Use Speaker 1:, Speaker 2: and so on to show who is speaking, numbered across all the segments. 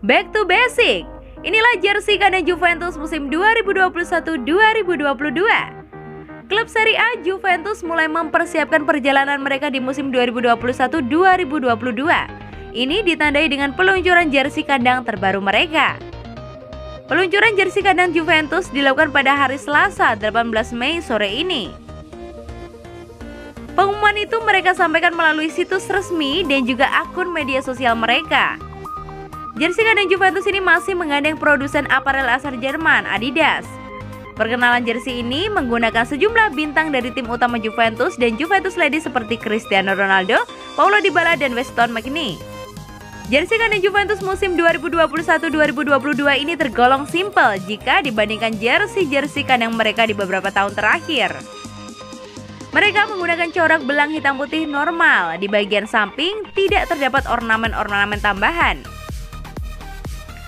Speaker 1: Back to basic. Inilah jersey kandang Juventus musim 2021-2022. Klub Serie A Juventus mulai mempersiapkan perjalanan mereka di musim 2021-2022. Ini ditandai dengan peluncuran jersey kandang terbaru mereka. Peluncuran jersey kandang Juventus dilakukan pada hari Selasa 18 Mei sore ini. Pengumuman itu mereka sampaikan melalui situs resmi dan juga akun media sosial mereka. Jersey kandang Juventus ini masih menggandeng produsen aparel asal Jerman, Adidas. Perkenalan jersey ini menggunakan sejumlah bintang dari tim utama Juventus dan Juventus Ladies seperti Cristiano Ronaldo, Paulo Dybala, dan Weston McKennie. Jersey kandang Juventus musim 2021-2022 ini tergolong simpel jika dibandingkan jersey kandang mereka di beberapa tahun terakhir. Mereka menggunakan corak belang hitam putih normal, di bagian samping tidak terdapat ornamen-ornamen tambahan.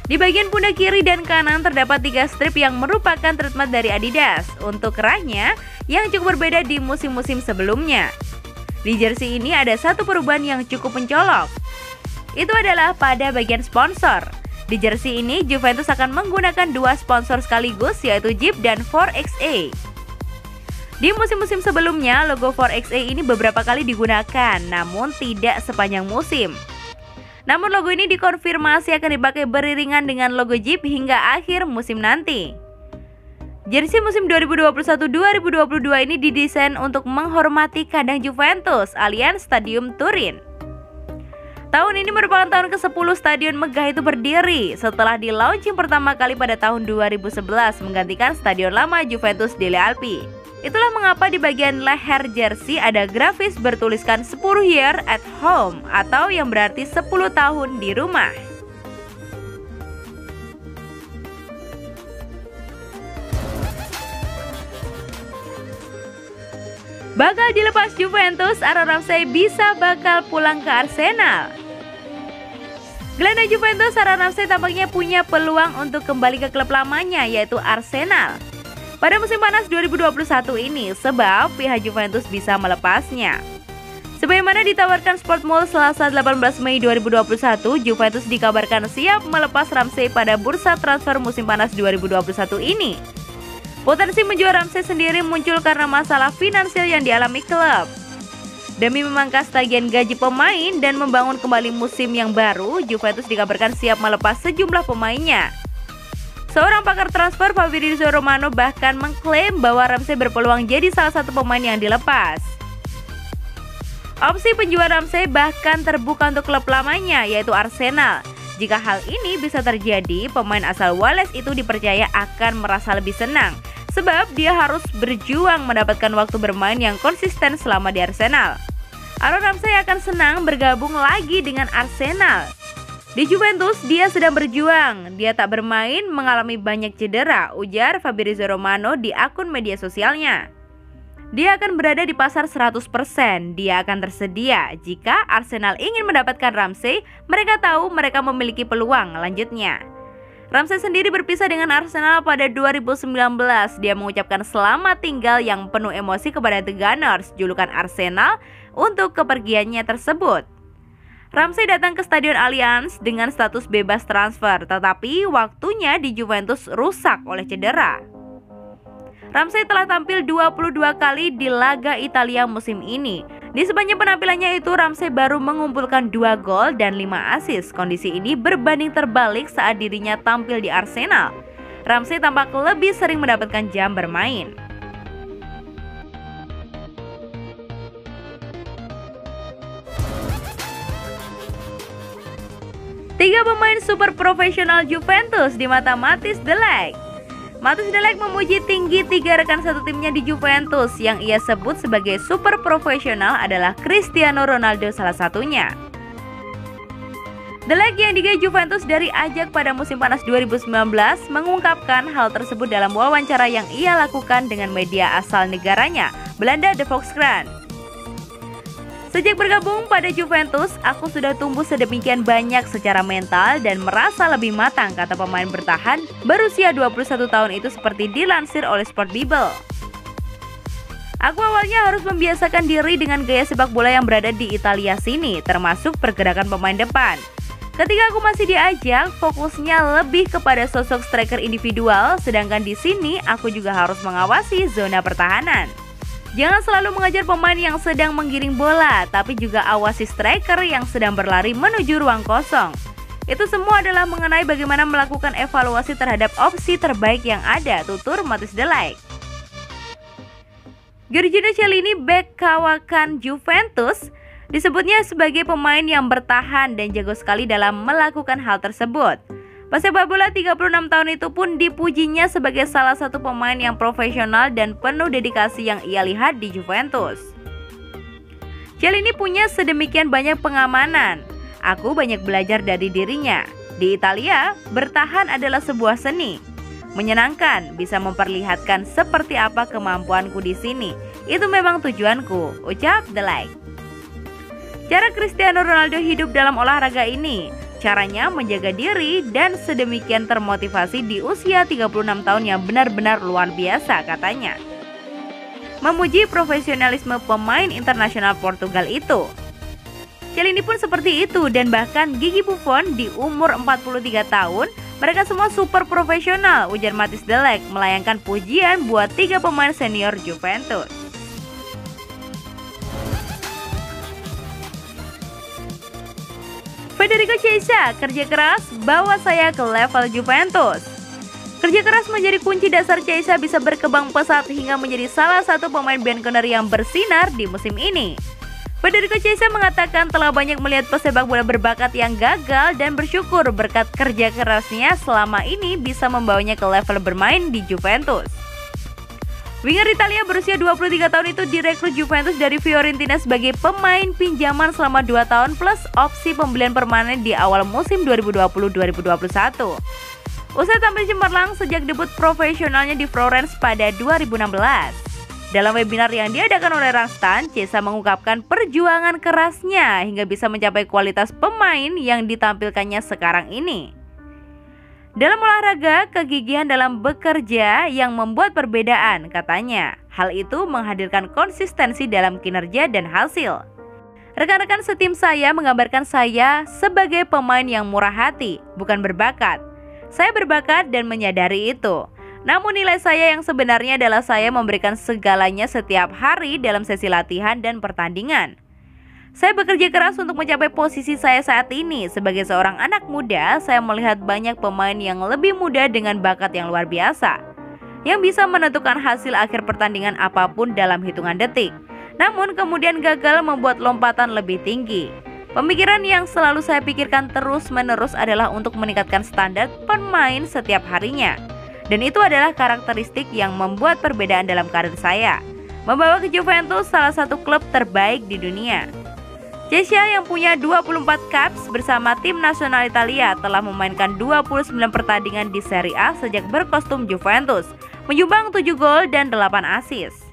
Speaker 1: Di bagian pundak kiri dan kanan terdapat 3 strip yang merupakan treatment dari Adidas untuk kerahnya yang cukup berbeda di musim-musim sebelumnya. Di jersey ini ada satu perubahan yang cukup mencolok. Itu adalah pada bagian sponsor. Di jersey ini Juventus akan menggunakan 2 sponsor sekaligus, yaitu Jeep dan 4XA. Di musim-musim sebelumnya logo 4XA ini beberapa kali digunakan, namun tidak sepanjang musim. Namun logo ini dikonfirmasi akan dipakai beriringan dengan logo Jeep hingga akhir musim nanti. Jersey musim 2021-2022 ini didesain untuk menghormati kandang Juventus, Allianz Stadium Turin. Tahun ini merupakan tahun ke-10 stadion megah itu berdiri setelah di-launching pertama kali pada tahun 2011 menggantikan stadion lama Juventus Delle Alpi. Itulah mengapa di bagian leher jersey ada grafis bertuliskan 10 year at home atau yang berarti 10 tahun di rumah. Bakal dilepas Juventus, Aaron Ramsey bisa bakal pulang ke Arsenal. Gelandang Juventus Aaron Ramsey tampaknya punya peluang untuk kembali ke klub lamanya, yaitu Arsenal, pada musim panas 2021 ini, sebab pihak Juventus bisa melepasnya. Sebagaimana ditawarkan Sportmall Selasa 18 Mei 2021, Juventus dikabarkan siap melepas Ramsey pada bursa transfer musim panas 2021 ini. Potensi menjual Ramsey sendiri muncul karena masalah finansial yang dialami klub. Demi memangkas tagihan gaji pemain dan membangun kembali musim yang baru, Juventus dikabarkan siap melepas sejumlah pemainnya. Seorang pakar transfer, Fabrizio Romano, bahkan mengklaim bahwa Ramsey berpeluang jadi salah satu pemain yang dilepas. Opsi penjualan Ramsey bahkan terbuka untuk klub lamanya, yaitu Arsenal. Jika hal ini bisa terjadi, pemain asal Wales itu dipercaya akan merasa lebih senang, sebab dia harus berjuang mendapatkan waktu bermain yang konsisten selama di Arsenal. Aaron Ramsey akan senang bergabung lagi dengan Arsenal. Di Juventus, dia sedang berjuang. Dia tak bermain, mengalami banyak cedera, ujar Fabrizio Romano di akun media sosialnya. Dia akan berada di pasar 100%. Dia akan tersedia. Jika Arsenal ingin mendapatkan Ramsey, mereka tahu mereka memiliki peluang, lanjutnya. Ramsey sendiri berpisah dengan Arsenal pada 2019. Dia mengucapkan selamat tinggal yang penuh emosi kepada The Gunners, julukan Arsenal, untuk kepergiannya tersebut. Ramsey datang ke Stadion Allianz dengan status bebas transfer, tetapi waktunya di Juventus rusak oleh cedera. Ramsey telah tampil 22 kali di laga Italia musim ini. Di sepanjang penampilannya itu, Ramsey baru mengumpulkan 2 gol dan 5 assist. Kondisi ini berbanding terbalik saat dirinya tampil di Arsenal. Ramsey tampak lebih sering mendapatkan jam bermain. Tiga pemain super profesional Juventus di mata Matthijs de Ligt. Matthijs de Ligt memuji tinggi 3 rekan satu timnya di Juventus. Yang ia sebut sebagai super profesional adalah Cristiano Ronaldo salah satunya. De Ligt yang digaji Juventus dari Ajax pada musim panas 2019 mengungkapkan hal tersebut dalam wawancara yang ia lakukan dengan media asal negaranya, Belanda, The Volkskrant. Sejak bergabung pada Juventus, aku sudah tumbuh sedemikian banyak secara mental dan merasa lebih matang, kata pemain bertahan berusia 21 tahun itu seperti dilansir oleh Sport Bible. Aku awalnya harus membiasakan diri dengan gaya sepak bola yang berada di Italia sini, termasuk pergerakan pemain depan. Ketika aku masih diajak, fokusnya lebih kepada sosok striker individual, sedangkan di sini aku juga harus mengawasi zona pertahanan. Jangan selalu mengajar pemain yang sedang menggiring bola, tapi juga awasi striker yang sedang berlari menuju ruang kosong. Itu semua adalah mengenai bagaimana melakukan evaluasi terhadap opsi terbaik yang ada, tutur Matthijs de Ligt. Giorgino Chiellini, bek kawakan Juventus, disebutnya sebagai pemain yang bertahan dan jago sekali dalam melakukan hal tersebut. Pesepak bola 36 tahun itu pun dipujinya sebagai salah satu pemain yang profesional dan penuh dedikasi yang ia lihat di Juventus. Chiellini punya sedemikian banyak pengamanan. Aku banyak belajar dari dirinya. Di Italia, bertahan adalah sebuah seni. Menyenangkan, bisa memperlihatkan seperti apa kemampuanku di sini. Itu memang tujuanku, ucap de Ligt. Cara Cristiano Ronaldo hidup dalam olahraga ini, caranya menjaga diri dan sedemikian termotivasi di usia 36 tahun yang benar-benar luar biasa, katanya. Memuji profesionalisme pemain internasional Portugal itu. Chiellini pun seperti itu, dan bahkan Gigi Buffon di umur 43 tahun, mereka semua super profesional, ujar Matthijs de Ligt melayangkan pujian buat 3 pemain senior Juventus. Federico Chiesa, kerja keras bawa saya ke level Juventus. Kerja keras menjadi kunci dasar Chiesa bisa berkembang pesat hingga menjadi salah satu pemain Bianconeri yang bersinar di musim ini. Federico Chiesa mengatakan telah banyak melihat pesepak bola berbakat yang gagal dan bersyukur berkat kerja kerasnya selama ini bisa membawanya ke level bermain di Juventus. Winger Italia berusia 23 tahun itu direkrut Juventus dari Fiorentina sebagai pemain pinjaman selama 2 tahun plus opsi pembelian permanen di awal musim 2020-2021. Usai tampil cemerlang sejak debut profesionalnya di Florence pada 2016. Dalam webinar yang diadakan oleh Rangstan, Chiesa mengungkapkan perjuangan kerasnya hingga bisa mencapai kualitas pemain yang ditampilkannya sekarang ini. Dalam olahraga, kegigihan dalam bekerja yang membuat perbedaan, katanya. Hal itu menghadirkan konsistensi dalam kinerja dan hasil. Rekan-rekan setim saya menggambarkan saya sebagai pemain yang murah hati, bukan berbakat. Saya berbakat dan menyadari itu. Namun nilai saya yang sebenarnya adalah saya memberikan segalanya setiap hari dalam sesi latihan dan pertandingan. Saya bekerja keras untuk mencapai posisi saya saat ini. Sebagai seorang anak muda, saya melihat banyak pemain yang lebih muda dengan bakat yang luar biasa, yang bisa menentukan hasil akhir pertandingan apapun dalam hitungan detik. Namun kemudian gagal membuat lompatan lebih tinggi. Pemikiran yang selalu saya pikirkan terus-menerus adalah untuk meningkatkan standar pemain setiap harinya. Dan itu adalah karakteristik yang membuat perbedaan dalam karir saya. Membawa ke Juventus, salah satu klub terbaik di dunia. Chiesa yang punya 24 caps bersama tim nasional Italia telah memainkan 29 pertandingan di Serie A sejak berkostum Juventus, menyumbang 7 gol dan 8 assist.